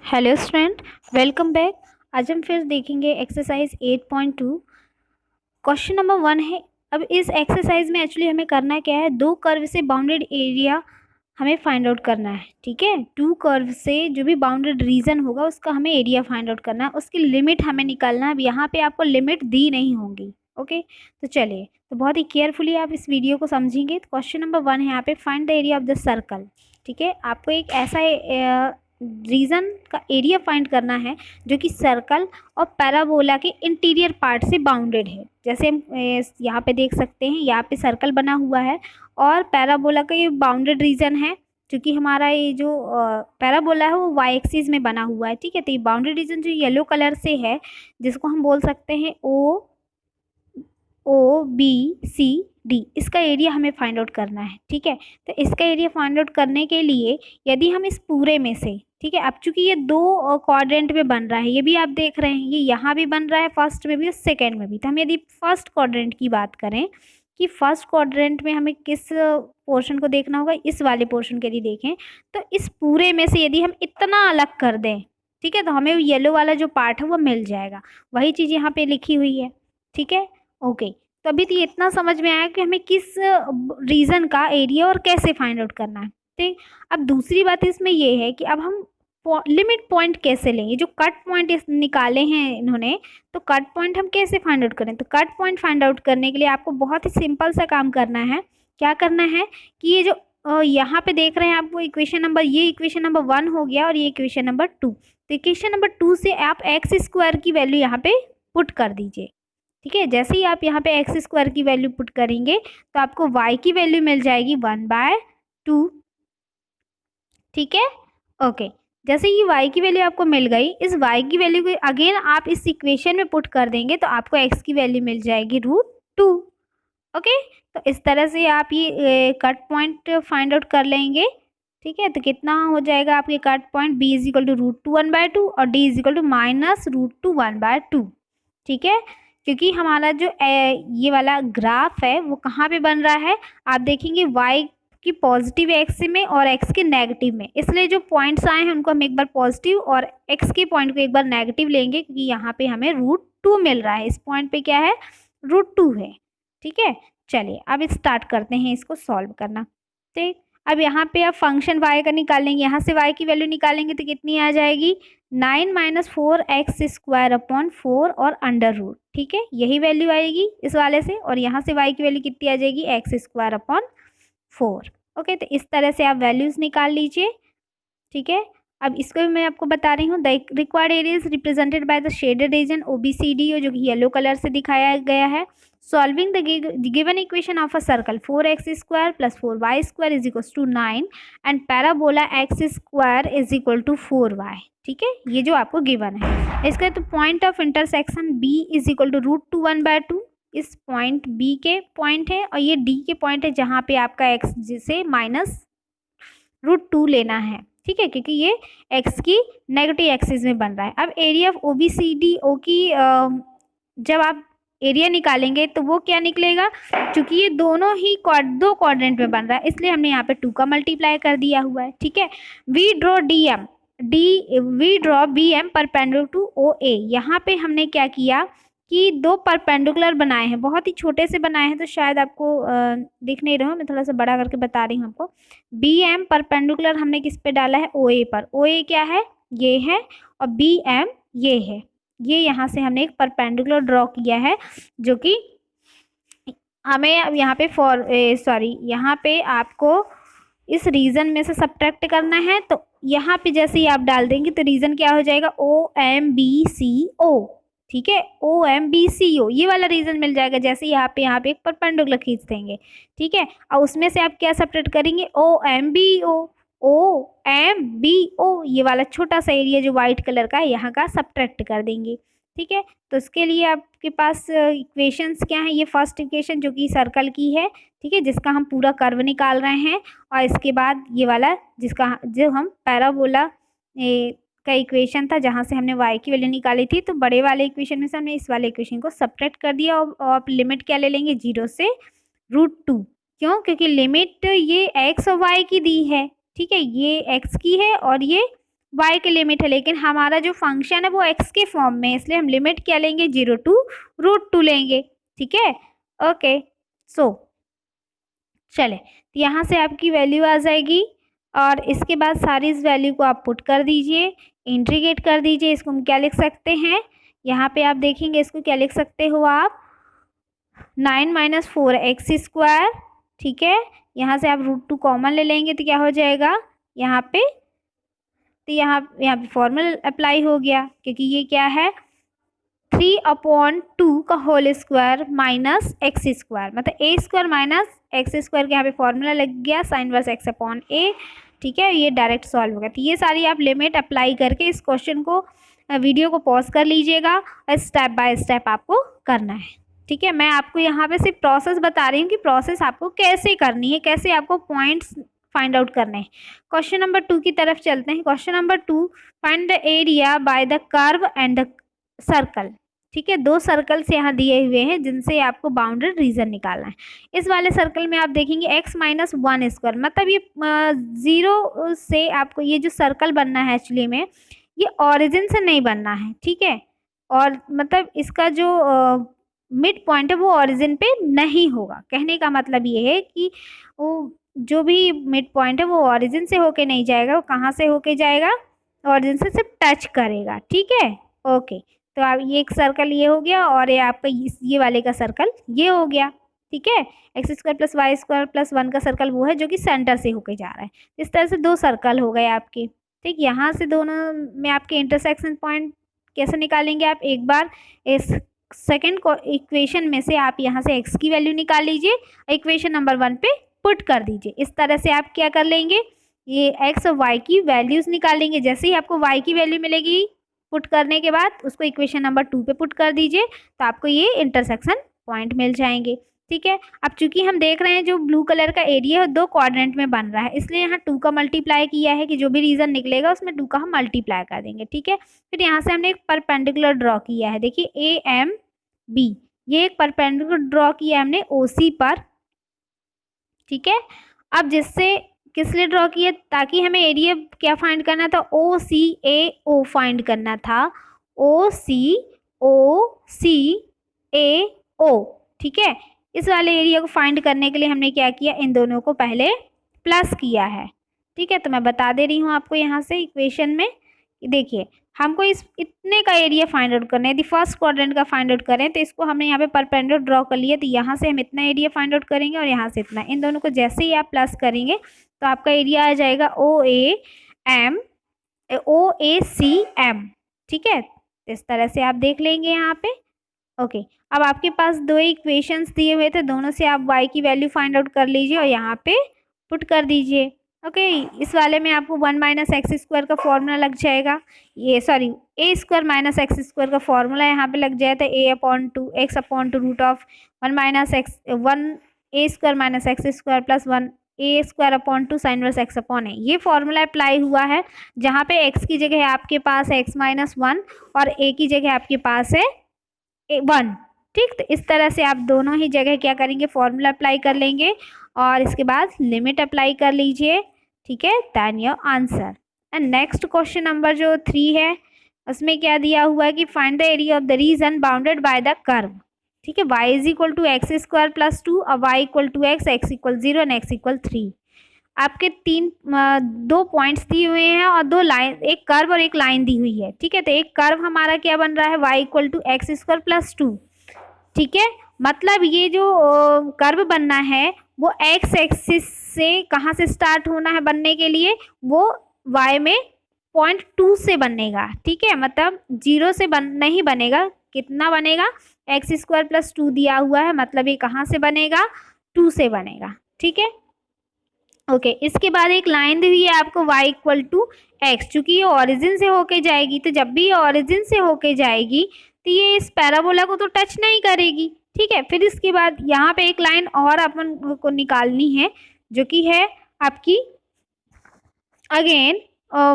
Hello student, welcome back. आज हम फिर देखेंगे एक्सरसाइज 8.2। क्वेश्चन नंबर 1 है। अब इस एक्सरसाइज में एक्चुअली हमें करना क्या है, दो कर्व से बाउंडेड एरिया हमें फाइंड आउट करना है। ठीक है, टू कर्व से जो भी बाउंडेड रीजन होगा उसका हमें एरिया फाइंड आउट करना है, उसकी लिमिट हमें निकालना है। अब यहाँ पे आपको लिमिट दी नहीं होंगी। ओके, तो चलिए, तो बहुत ही केयरफुली आप इस वीडियो को समझेंगे। तो क्वेश्चन नंबर 1 है यहाँ पे, find the area of the circle. ठीक है, आपको एक ऐसा रीजन का एरिया फाइंड करना है जो कि सर्कल और पैराबोला के इंटीरियर पार्ट से बाउंडेड है। जैसे हम यहाँ पे देख सकते हैं, यहाँ पे सर्कल बना हुआ है और पैराबोला का ये बाउंडेड रीजन है, क्योंकि हमारा ये जो पैराबोला है वो वाई एक्सिस में बना हुआ है। ठीक है, तो ये बाउंडेड रीजन जो येलो कलर से है, जिसको हम बोल सकते हैं OBCD, इसका एरिया हमें फाइंड आउट करना है। ठीक है, तो इसका एरिया फाइंड आउट करने के लिए यदि हम इस पूरे में से, ठीक है, अब चूंकि ये दो क्वाड्रेंट में बन रहा है, ये भी आप देख रहे हैं, ये यहाँ भी बन रहा है फर्स्ट में भी और सेकेंड में भी। तो हम यदि फर्स्ट क्वाड्रेंट की बात करें कि फर्स्ट क्वाड्रेंट में हमें किस पोर्शन को देखना होगा, इस वाले पोर्शन के लिए देखें, तो इस पूरे में से यदि हम इतना अलग कर दें, ठीक है, तो हमें येलो वाला जो पार्ट है वो मिल जाएगा। वही चीज़ यहाँ पे लिखी हुई है। ठीक है, ओके, तो अभी तो ये इतना समझ में आया कि हमें किस रीजन का एरिया और कैसे फाइंड आउट करना है। ठीक, अब दूसरी बात इसमें ये है कि अब हम लिमिट पॉइंट कैसे लें। ये जो कट पॉइंट निकाले हैं इन्होंने, तो कट पॉइंट हम कैसे फाइंड आउट करें। तो कट पॉइंट फाइंड आउट करने के लिए आपको बहुत ही सिंपल सा काम करना है। क्या करना है कि ये जो यहाँ पे देख रहे हैं आप, वो इक्वेशन नंबर, ये इक्वेशन नंबर 1 हो गया और ये इक्वेशन नंबर 2। तो इक्वेशन नंबर 2 से आप एक्स स्क्वायर की वैल्यू यहाँ पे पुट कर दीजिए। ठीक है, जैसे ही आप यहाँ पे एक्स स्क्वायर की वैल्यू पुट करेंगे तो आपको वाई की वैल्यू मिल जाएगी 1/2। ठीक है, ओके, जैसे ही वाई की वैल्यू आपको मिल गई, इस वाई की वैल्यू को अगेन आप इस इक्वेशन में पुट कर देंगे तो आपको एक्स की वैल्यू मिल जाएगी √2। ओके, तो इस तरह से आप ये कट पॉइंट फाइंड आउट कर लेंगे। ठीक है, तो कितना हो जाएगा आपके cut point, b is equal to √2 1/2 और d इज इक्वल टू -√2 1/2। ठीक है, क्योंकि हमारा जो ये वाला ग्राफ है वो कहाँ पे बन रहा है, आप देखेंगे y की पॉजिटिव एक्स में और x के नेगेटिव में, इसलिए जो पॉइंट्स आए हैं उनको हम एक बार पॉजिटिव और x के पॉइंट को एक बार नेगेटिव लेंगे, क्योंकि यहाँ पे हमें √2 मिल रहा है। इस पॉइंट पे क्या है, √2 है। ठीक है, चलिए अब स्टार्ट करते हैं इसको सॉल्व करना। ठीक, अब यहाँ पे आप फंक्शन y का निकालेंगे, यहाँ से y की वैल्यू निकालेंगे तो कितनी आ जाएगी, 9 - 4x² 4 और अंडर रूट। ठीक है, यही वैल्यू आएगी इस वाले से, और यहाँ से y की वैल्यू कितनी आ जाएगी, x² 4। ओके, तो इस तरह से आप वैल्यूज निकाल लीजिए। ठीक है, अब इसको भी मैं आपको बता रही हूँ। The required area is represented by the shaded region OBCD, जो कि येलो कलर से दिखाया गया है। Solving the given equation of a circle 4x² + 4y² is equal to 9 and parabola x² is equal to 4y। ठीक है, ये जो आपको गिवन है, इसका तो point of intersection b is equal to √2 1/2, इस पॉइंट b के पॉइंट है और ये d के पॉइंट है, जहाँ पे आपका x से -√2 लेना है। ठीक है, क्योंकि ये x की नेगेटिव एक्सिस में बन रहा है। अब एरिया ऑफ OBCDO की जब आप एरिया निकालेंगे तो वो क्या निकलेगा, क्योंकि ये दोनों ही दो क्वाड्रेंट में बन रहा है, इसलिए हमने यहाँ पे 2 का मल्टीप्लाई कर दिया हुआ है। ठीक है, we draw BM perpendicular to OA। यहाँ पे हमने क्या किया कि दो परपेंडिकुलर बनाए हैं, बहुत ही छोटे से बनाए हैं, तो शायद आपको दिख नहीं रहा, मैं थोड़ा सा बड़ा करके बता रही हूँ आपको। BM परपेंडिकुलर हमने किस पे डाला है, OA पर। OA क्या है, ये है, और BM ये है। ये यहाँ से हमने एक परपेंडिकुलर ड्रॉ किया है, जो कि हमें अब यहाँ पे यहाँ पे आपको इस रीजन में से सब्ट्रैक्ट करना है। तो यहाँ पे जैसे ही आप डाल देंगे तो रीजन क्या हो जाएगा, OMBCO। ठीक है, OMBCO ये वाला रीजन मिल जाएगा, जैसे यहाँ पे एक परपेंडिकुलर खींच देंगे। ठीक है, और उसमें से आप क्या सब्ट्रैक्ट करेंगे, OMBO ये वाला छोटा सा एरिया जो व्हाइट कलर का है यहाँ का सब्ट्रैक्ट कर देंगे। ठीक है, तो इसके लिए आपके पास इक्वेशंस क्या है, ये फर्स्ट इक्वेशन जो कि सर्कल की है, ठीक है, जिसका हम पूरा कर्व निकाल रहे हैं, और इसके बाद ये वाला जो हम पैराबोला का इक्वेशन था, जहाँ से हमने y की वैल्यू निकाली थी। तो बड़े वाले इक्वेशन में से हमने इस वाले इक्वेशन को सब्ट्रैक्ट कर दिया, और आप लिमिट क्या ले लेंगे, 0 से √2। क्यों, क्योंकि लिमिट ये x और y की दी है। ठीक है, ये x की है और ये y की लिमिट है, लेकिन हमारा जो फंक्शन है वो x के फॉर्म में है, इसलिए हम लिमिट क्या लेंगे 0 to √2 लेंगे। ठीक है, ओके। सो चले, तो यहाँ से आपकी वैल्यू आ जाएगी और इसके बाद सारी इस वैल्यू को आप पुट कर दीजिए, इंटीग्रेट कर दीजिए। इसको हम क्या लिख सकते हैं, यहाँ पे आप देखेंगे इसको क्या लिख सकते हो आप, 9 - 4x²। ठीक है, यहाँ से आप √2 कॉमन ले लेंगे तो क्या हो जाएगा यहाँ पे, तो यहाँ पे फॉर्मूला अप्लाई हो गया, क्योंकि ये क्या है 3/2 का होल स्क्वायर माइनस x², मतलब a² माइनस x² के यहाँ पे फॉर्मूला लग गया sin इनवर्स x/a। ठीक है, ये डायरेक्ट सॉल्व होगा। तो ये सारी आप लिमिट अप्लाई करके इस क्वेश्चन को, वीडियो को पॉज कर लीजिएगा और स्टेप बाय स्टेप आपको करना है। ठीक है, मैं आपको यहाँ पे सिर्फ प्रोसेस बता रही हूँ कि प्रोसेस आपको कैसे करनी है, कैसे आपको पॉइंट्स फाइंड आउट करने हैं। क्वेश्चन नंबर 2 की तरफ चलते हैं। Question number 2, find the area by the curve and the circle. ठीक है, 2 सर्कल्स यहाँ दिए हुए हैं जिनसे आपको बाउंडेड रीजन निकालना है। इस वाले सर्कल में आप देखेंगे x - 1², मतलब ये 0 से आपको ये जो सर्कल बनना है एक्चुअली में ये ऑरिजिन से नहीं बनना है। ठीक है, और मतलब इसका जो मिड पॉइंट है वो ऑरिजिन पे नहीं होगा। कहने का मतलब ये है कि वो जो भी मिड पॉइंट है वो ऑरिजिन से होके नहीं जाएगा, वो कहाँ से होके जाएगा, ऑरिजिन से सिर्फ टच करेगा। ठीक है, ओके। तो अब ये एक सर्कल ये हो गया और ये आपका ये वाले का सर्कल ये हो गया। ठीक है, x² + y² + 1 का सर्कल वो है जो कि सेंटर से होके जा रहा है। इस तरह से 2 सर्कल हो गए आपके। ठीक, यहाँ से दोनों में आपके इंटरसेक्शन पॉइंट कैसे निकालेंगे आप, एक बार इस सेकेंड इक्वेशन में से आप यहाँ से x की वैल्यू निकाल लीजिए, इक्वेशन नंबर 1 पे पुट कर दीजिए। इस तरह से आप क्या कर लेंगे, ये x और y की वैल्यूज़ निकालेंगे। जैसे ही आपको y की वैल्यू मिलेगी पुट करने के बाद उसको इक्वेशन नंबर 2 पे पुट कर दीजिए, तो आपको ये इंटरसेक्शन पॉइंट मिल जाएंगे। ठीक है, अब चूंकि हम देख रहे हैं जो ब्लू कलर का एरिया है 2 क्वाड्रेंट में बन रहा है, इसलिए यहाँ 2 का मल्टीप्लाई किया है कि जो भी रीजन निकलेगा उसमें 2 का हम मल्टीप्लाई कर देंगे। ठीक है, फिर यहाँ से हमने एक परपेंडिकुलर ड्रॉ किया है, देखिए AMB, ये एक परपेंडिकुलर ड्रॉ किया है हमने OC पर। ठीक है, अब जिससे किस लिए ड्रॉ किया, ताकि हमें एरिया क्या फाइंड करना था, OCAO फाइंड करना था, OCOCAO। ठीक है, इस वाले एरिया को फाइंड करने के लिए हमने क्या किया, इन दोनों को पहले प्लस किया है। ठीक है, तो मैं बता दे रही हूँ आपको यहाँ से इक्वेशन में, देखिए हमको इस इतने का एरिया फाइंड आउट करना है। यदि फर्स्ट क्वाड्रेंट का फाइंड आउट करें तो इसको हमने यहाँ पे परपेंडिकुलर ड्रॉ कर लिया, तो यहाँ से हम इतना एरिया फाइंड आउट करेंगे और यहाँ से इतना, इन दोनों को जैसे ही आप प्लस करेंगे तो आपका एरिया आ जाएगा OACM। ठीक है, इस तरह से आप देख लेंगे यहाँ पे। ओके, अब आपके पास 2 इक्वेशंस दिए हुए थे, दोनों से आप y की वैल्यू फाइंड आउट कर लीजिए और यहाँ पे पुट कर दीजिए। ओके, इस वाले में आपको 1 - x² का फॉर्मूला लग जाएगा, ये सॉरी a² - x² का फॉर्मूला यहाँ पे लग जाएगा, a/2 x/2 √1 - x² + 1 a² sin inverse x/a। ये फॉर्मूला अप्लाई हुआ है जहाँ पे x की जगह आपके पास है x - 1 और a की जगह आपके पास है 1। ठीक, तो इस तरह से आप दोनों ही जगह क्या करेंगे, फॉर्मूला अप्लाई कर लेंगे और इसके बाद लिमिट अप्लाई कर लीजिए। ठीक है, then your answer. And next question number जो 3 है उसमें क्या दिया हुआ है कि find the area of the region bounded by the curve. ठीक है, y = x² + 2 और y = x, x = 0 and x = 3। आपके 2 पॉइंट्स दिए हुए हैं और 2 लाइन, एक कर्व और एक लाइन दी हुई है। ठीक है, तो एक कर्व हमारा क्या बन रहा है, y = x² + 2। ठीक है, मतलब ये जो कर्व बनना है वो x एक्सिस से कहाँ से स्टार्ट होना है बनने के लिए, वो y में 0.2 से बनेगा। ठीक है, मतलब 0 से नहीं बनेगा, कितना बनेगा, x² + 2 दिया हुआ है, मतलब ये कहाँ से बनेगा, 2 से बनेगा। ठीक है, ओके, इसके बाद एक लाइन दी हुई है आपको y = x, चूंकि ये ओरिजिन से होके जाएगी, तो जब भी ये ओरिजिन से होके जाएगी तो ये इस पैराबोला को तो टच नहीं करेगी। ठीक है, फिर इसके बाद यहाँ पे एक लाइन और अपन को निकालनी है जो कि है आपकी अगेन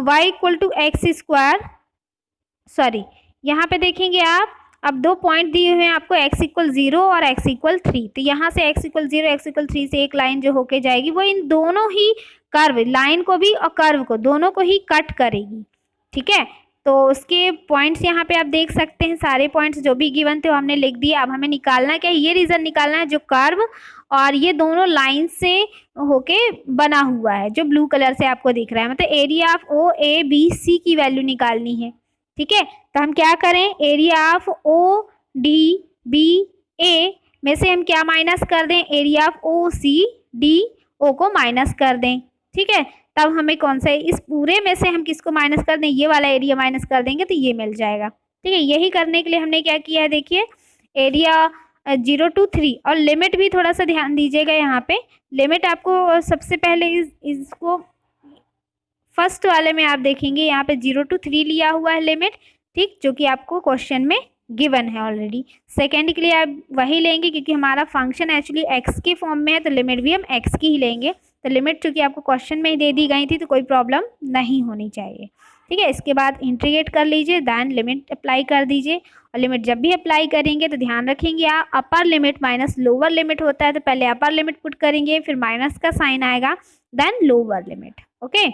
y = x², सॉरी यहाँ पे देखेंगे आप, अब 2 पॉइंट दिए हुए हैं आपको, x = 0 और x = 3। तो यहाँ से x = 0 x = 3 से एक लाइन जो होके जाएगी वो इन दोनों ही कर्व, लाइन को भी और कर्व को, दोनों को ही कट करेगी। ठीक है। तो उसके पॉइंट्स यहाँ पे आप देख सकते हैं, सारे पॉइंट्स जो भी गिवन थे वो हमने लिख दिए। अब हमें निकालना क्या है, ये रीजन निकालना है जो कर्व और ये दोनों लाइन से होके बना हुआ है, जो ब्लू कलर से आपको दिख रहा है, मतलब area of O A B C की वैल्यू निकालनी है। ठीक है, तो हम क्या करें, area of O D B A में से हम क्या माइनस कर दें, area of O C D O को माइनस कर दें। ठीक है, तब हमें कौन सा, इस पूरे में से हम किसको माइनस कर दें, ये वाला एरिया माइनस कर देंगे तो ये मिल जाएगा। ठीक है, यही करने के लिए हमने क्या किया है, देखिए एरिया 0 to 3 और लिमिट भी थोड़ा सा ध्यान दीजिएगा। यहाँ पे लिमिट आपको सबसे पहले इसको फर्स्ट वाले में आप देखेंगे यहाँ पे 0 to 3 लिया हुआ है लिमिट, ठीक, जो कि आपको क्वेश्चन में गिवन है ऑलरेडी। सेकेंड के लिए आप वही लेंगे क्योंकि हमारा फंक्शन एक्चुअली एक्स के फॉर्म में है, तो लिमिट भी हम एक्स की ही लेंगे। तो लिमिट चूँकि आपको क्वेश्चन में ही दे दी गई थी तो कोई प्रॉब्लम नहीं होनी चाहिए। ठीक है, इसके बाद इंटीग्रेट कर लीजिए, दैन लिमिट अप्लाई कर दीजिए। और लिमिट जब भी अप्लाई करेंगे तो ध्यान रखेंगे आप, upper limit minus lower limit होता है, तो पहले अपर लिमिट पुट करेंगे, फिर माइनस का साइन आएगा, देन लोअर लिमिट। ओके,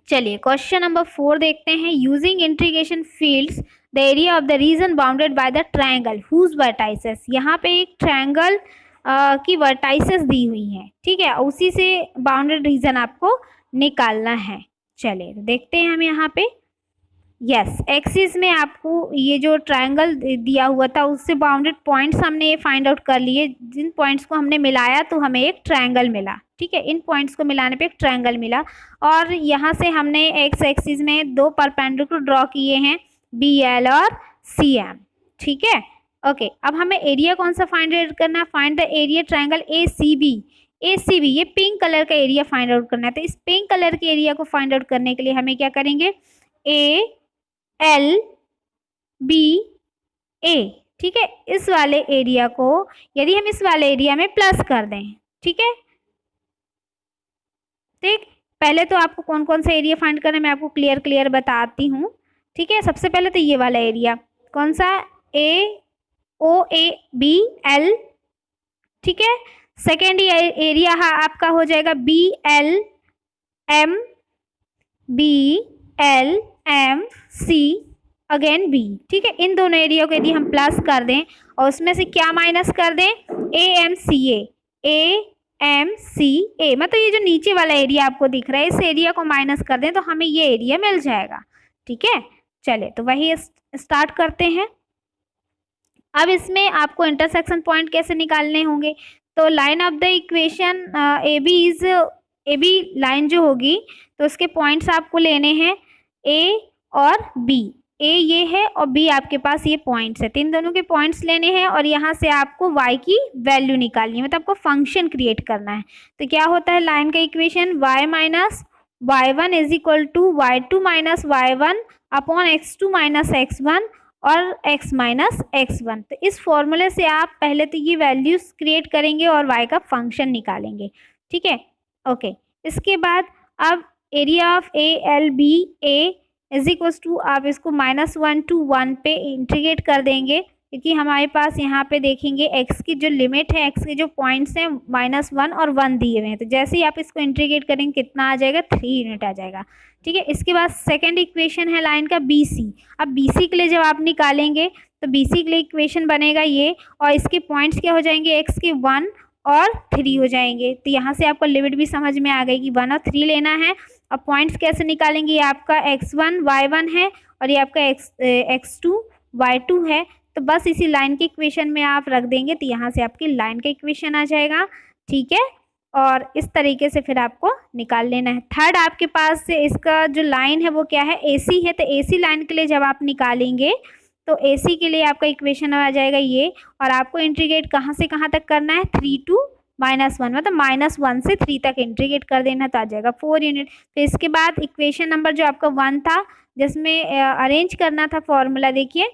चलिए क्वेश्चन नंबर 4 देखते हैं। Using integration fields the area of the region bounded by the triangle whose vertices. यहाँ पे एक ट्रायंगल की वर्टाइसेस दी हुई हैं, ठीक है, उसी से बाउंडेड रीजन आपको निकालना है। चलिए देखते हैं हम यहाँ पे, यस, एक्सिस में आपको ये जो ट्रायंगल दिया हुआ था उससे बाउंडेड पॉइंट्स हमने फाइंड आउट कर लिए, जिन पॉइंट्स को हमने मिलाया तो हमें एक ट्रायंगल मिला। ठीक है, इन पॉइंट्स को मिलाने पे एक ट्रायंगल मिला और यहाँ से हमने एक्स एक्सिस में दो परपेंडिकुलर ड्रॉ किए हैं, बी एल और सी एम। ठीक है, ओके, अब हमें एरिया कौन सा फाइंड आउट करना है, find the area triangle A C B. A C B, ये पिंक कलर का एरिया फाइंड आउट करना है। तो इस पिंक कलर के एरिया को फाइंड आउट करने के लिए हमें क्या करेंगे, ए एल बी ए। ठीक है, इस वाले एरिया को यदि हम इस वाले एरिया में प्लस कर दें, ठीक है, ठीक, पहले तो आपको कौन कौन सा एरिया फाइंड करना है मैं आपको क्लियर बताती हूँ। ठीक है, सबसे पहले तो ये वाला एरिया कौन सा, ए ओ ए बी एल। ठीक है, सेकेंड एरिया आपका हो जाएगा B L M, B L M C again B. ठीक है, इन दोनों एरिया को यदि हम प्लस कर दें और उसमें से क्या माइनस कर दें, ए एम सी ए, मतलब ये जो नीचे वाला एरिया आपको दिख रहा है इस एरिया को माइनस कर दें तो हमें ये एरिया मिल जाएगा। ठीक है, चलिए तो वही स्टार्ट करते हैं। अब इसमें आपको इंटरसेक्शन पॉइंट कैसे निकालने होंगे, तो line of the equation A B line जो होगी तो उसके पॉइंट्स आपको लेने हैं ए और बी। ए ये है और बी आपके पास ये पॉइंट्स है, तो इन दोनों के पॉइंट्स लेने हैं और यहाँ से आपको y की वैल्यू निकालनी है, मतलब आपको फंक्शन क्रिएट करना है। तो क्या होता है लाइन का equation, y minus y one is equal to y two minus y one upon x two minus x one और x माइनस एक्स वन। तो इस फॉर्मूले से आप पहले तो ये वैल्यूज क्रिएट करेंगे और y का फंक्शन निकालेंगे। ठीक है, ओके, इसके बाद अब area of A L B A is equals to आप इसको -1 to 1 पे इंटीग्रेट कर देंगे, क्योंकि हमारे पास यहाँ पे देखेंगे x की जो लिमिट है, x के जो पॉइंट्स हैं -1 और 1 दिए हुए हैं, तो जैसे ही आप इसको इंटीग्रेट करेंगे कितना आ जाएगा, 3 यूनिट आ जाएगा। ठीक है, इसके बाद सेकेंड इक्वेशन है लाइन का बी सी। अब बी सी के लिए जब आप निकालेंगे तो बी सी के लिए इक्वेशन बनेगा ये, और इसके पॉइंट्स क्या हो जाएंगे, x के 1 और 3 हो जाएंगे। तो यहाँ से आपको लिमिट भी समझ में आ गई कि 1 और 3 लेना है। अब पॉइंट्स कैसे निकालेंगे, ये आपका x1 y1 है और ये आपका x2 y2 है, तो बस इसी लाइन के इक्वेशन में आप रख देंगे तो यहाँ से आपकी लाइन का इक्वेशन आ जाएगा। ठीक है, और इस तरीके से फिर आपको निकाल लेना है। थर्ड आपके पास से इसका जो लाइन है वो क्या है, AC है, तो AC लाइन के लिए जब आप निकालेंगे तो AC के लिए आपका इक्वेशन आ जाएगा ये, और आपको इंटीग्रेट कहाँ से कहाँ तक करना है, 3 to -1, मतलब -1 से 3 तक इंटीग्रेट कर देना तो आ जाएगा 4 यूनिट। फिर इसके बाद इक्वेशन नंबर जो आपका 1 था जिसमें अरेंज करना था फॉर्मूला, देखिए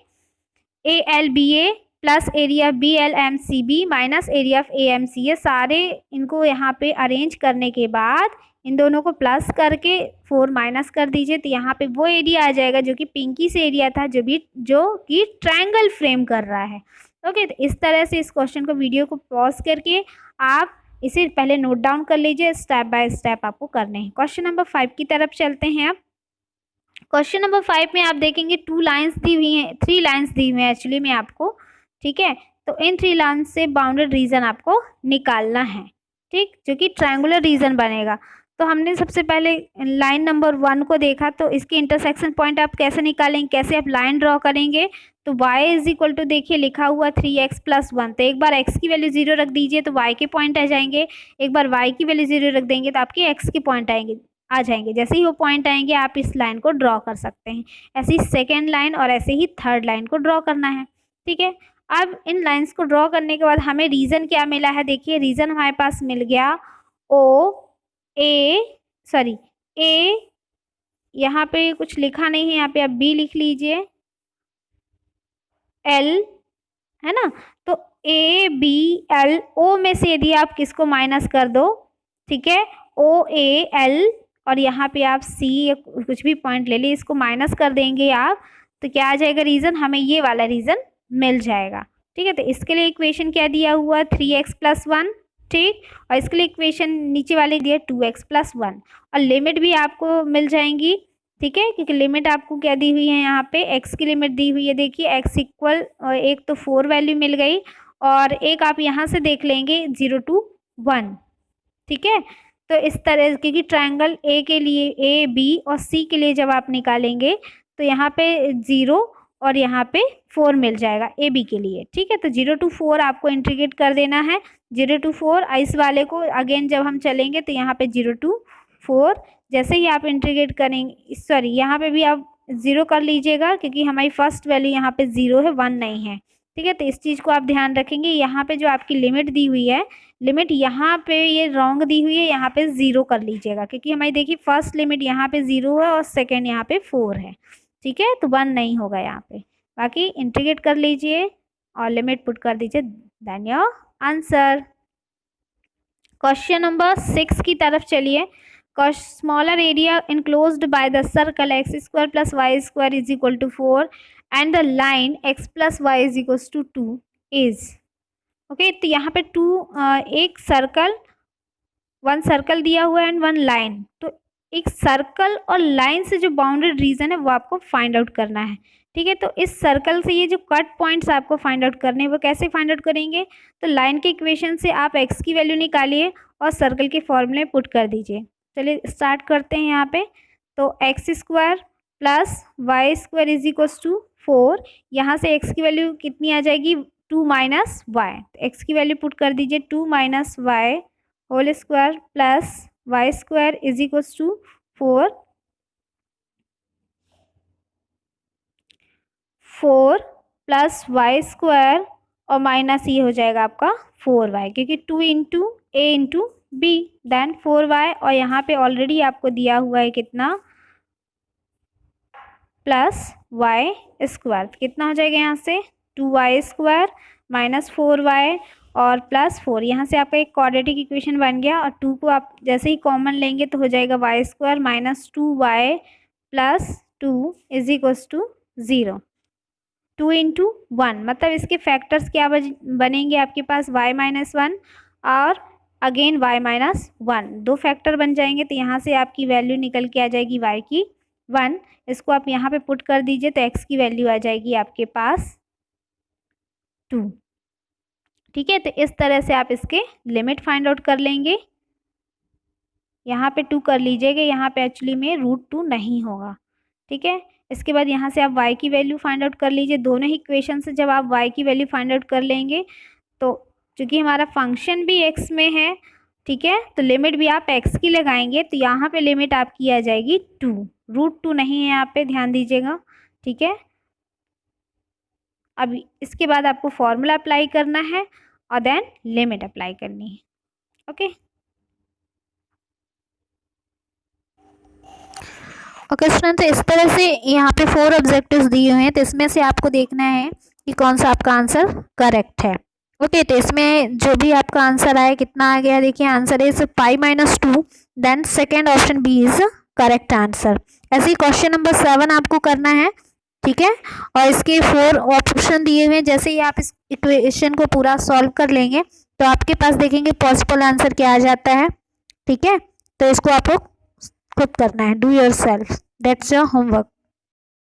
A L B A plus area B L M C B minus area of A M C, ये सारे इनको यहाँ पे अरेंज करने के बाद इन दोनों को प्लस करके 4 माइनस कर दीजिए, तो यहाँ पे वो एरिया आ जाएगा जो कि पिंकी से एरिया था, जो कि ट्रायंगल फ्रेम कर रहा है। ओके, तो इस तरह से इस क्वेश्चन को वीडियो को पॉज करके आप इसे पहले नोट डाउन कर लीजिए, स्टेप बाय स्टेप आपको करने हैं। क्वेश्चन नंबर 5 की तरफ चलते हैं। अब क्वेश्चन नंबर 5 में आप देखेंगे 2 लाइंस दी हुई हैं, 3 लाइंस दी हुई हैं एक्चुअली में आपको, ठीक है। तो इन 3 लाइंस से बाउंडेड रीजन आपको निकालना है, ठीक, जो कि ट्रायंगुलर रीजन बनेगा। तो हमने सबसे पहले लाइन नंबर 1 को देखा, तो इसके इंटरसेक्शन पॉइंट आप कैसे निकालेंगे, कैसे आप लाइन ड्रॉ करेंगे। तो y इज इक्वल टू देखिए लिखा हुआ 3x + 1, तो एक बार x की वैल्यू 0 रख दीजिए तो y के पॉइंट आ जाएंगे, एक बार y की वैल्यू 0 रख देंगे तो आपके x के पॉइंट आ जाएंगे। जैसे ही वो पॉइंट आएंगे आप इस लाइन को ड्रॉ कर सकते हैं। ऐसे ही सेकेंड लाइन और ऐसे ही थर्ड लाइन को ड्रॉ करना है, ठीक है। अब इन लाइंस को ड्रॉ करने के बाद हमें रीजन क्या मिला है, देखिए रीजन हमारे पास मिल गया ए, यहाँ पे कुछ लिखा नहीं है, यहाँ पे आप बी लिख लीजिए, एल, है ना। तो ए बी एल, ओ में से यदि आप किसको माइनस कर दो, ठीक है, ओ ए एल, और यहाँ पे आप सी या कुछ भी पॉइंट ले ली, इसको माइनस कर देंगे आप, तो क्या आ जाएगा रीजन, हमें ये वाला रीजन मिल जाएगा, ठीक है। तो इसके लिए इक्वेशन क्या दिया हुआ, 3x + 1, ठीक, और इसके लिए इक्वेशन नीचे वाले दिया 2x + 1, और लिमिट भी आपको मिल जाएंगी, ठीक है, क्योंकि लिमिट आपको क्या दी हुई है, यहाँ पे x की लिमिट दी हुई है, देखिए x इक्वल, एक तो 4 वैल्यू मिल गई, और एक आप यहाँ से देख लेंगे 0 to 1, ठीक है। तो इस तरह, क्योंकि ट्रायंगल ए के लिए, ए बी और सी के लिए जब आप निकालेंगे तो यहाँ पे 0 और यहाँ पे 4 मिल जाएगा ए बी के लिए, ठीक है। तो 0 to 4 आपको इंटीग्रेट कर देना है, 0 to 4, इस वाले को अगेन जब हम चलेंगे तो यहाँ पे 0 to 4, जैसे ही आप इंटीग्रेट करेंगे, सॉरी यहाँ पे भी आप 0 कर लीजिएगा, क्योंकि हमारी फर्स्ट वैल्यू यहाँ पे 0 है, 1 नहीं है, ठीक है। तो इस चीज़ को आप ध्यान रखेंगे। यहाँ पे जो आपकी लिमिट दी हुई है, लिमिट यहाँ पे ये रॉन्ग दी हुई है, यहाँ पे 0 कर लीजिएगा, क्योंकि हमारी देखिए फर्स्ट लिमिट यहाँ पे 0 है और सेकेंड यहाँ पे 4 है, ठीक है। तो 1 नहीं होगा यहाँ पे, बाकी इंटीग्रेट कर लीजिए और लिमिट पुट कर दीजिए, then your answer. Question number 6 की तरफ चलिए। Smaller area enclosed by the circle x² + y² is equal to 4 and the line x + y is equal to 2 is, okay. तो यहाँ पे 2, एक सर्कल, 1 सर्कल दिया हुआ है एंड 1 लाइन, तो एक सर्कल और लाइन से जो बाउंडेड रीजन है वो आपको फाइंड आउट करना है, ठीक है। तो इस सर्कल से ये जो कट पॉइंट्स आपको फाइंड आउट करने हैं वो कैसे फाइंड आउट करेंगे, तो लाइन के इक्वेशन से आप x की वैल्यू निकालिए और सर्कल के फॉर्मूले पुट कर दीजिए। चलिए स्टार्ट करते हैं यहाँ पे। तो x² + y² is equal to 4, यहाँ से x की वैल्यू कितनी आ जाएगी, 2 - y, x की वैल्यू पुट कर दीजिए 2 - y whole square plus y² is equal to 4 + y² और माइनस ये हो जाएगा आपका 4y, क्योंकि 2 × a × b, देन 4y, और यहाँ पे ऑलरेडी आपको दिया हुआ है कितना, +y², कितना हो जाएगा यहाँ से 2y² - 4y और +4, यहाँ से आपका एक क्वाड्रेटिक इक्वेशन बन गया, और 2 को आप जैसे ही कॉमन लेंगे तो हो जाएगा y² - 2y + 2 is equal to 0। 2 × 1 मतलब इसके फैक्टर्स क्या बनेंगे आपके पास, y - 1 और अगेन y - 1, 2 फैक्टर बन जाएंगे। तो यहाँ से आपकी वैल्यू निकल के आ जाएगी y की 1, इसको आप यहाँ पे पुट कर दीजिए तो x की वैल्यू आ जाएगी आपके पास 2, ठीक है। तो इस तरह से आप इसके लिमिट फाइंड आउट कर लेंगे। यहाँ पे 2 कर लीजिएगा, यहाँ पे एक्चुअली में √2 नहीं होगा, ठीक है। इसके बाद यहाँ से आप y की वैल्यू फाइंड आउट कर लीजिए। दोनों ही इक्वेशन से जब आप y की वैल्यू फाइंड आउट कर लेंगे तो चूँकि हमारा फंक्शन भी x में है, ठीक है, तो लिमिट भी आप x की लगाएंगे, तो यहाँ पे लिमिट आपकी आ जाएगी 2, √2 नहीं है यहाँ पे, ध्यान दीजिएगा, ठीक है। अब इसके बाद आपको फॉर्मूला अप्लाई करना है और देन लिमिट अप्लाई करनी है, ओके। ओके स्टूडेंट, तो इस तरह से यहाँ पे 4 ऑब्जेक्टिव्स दिए हुए हैं, तो इसमें से आपको देखना है कि कौन सा आपका आंसर करेक्ट है, ओके। तो इसमें जो भी आपका आंसर आए, कितना आ गया, देखिए answer is π - 2, then second option B is correct answer. ऐसे ही क्वेश्चन नंबर 7 आपको करना है, ठीक है, और इसके 4 ऑप्शन दिए हुए हैं। जैसे ही आप इस इक्वेशन को पूरा सॉल्व कर लेंगे तो आपके पास देखेंगे पॉसिबल आंसर क्या आ जाता है, ठीक है। तो इसको आपको खुद करना है, do yourself, that's your homework.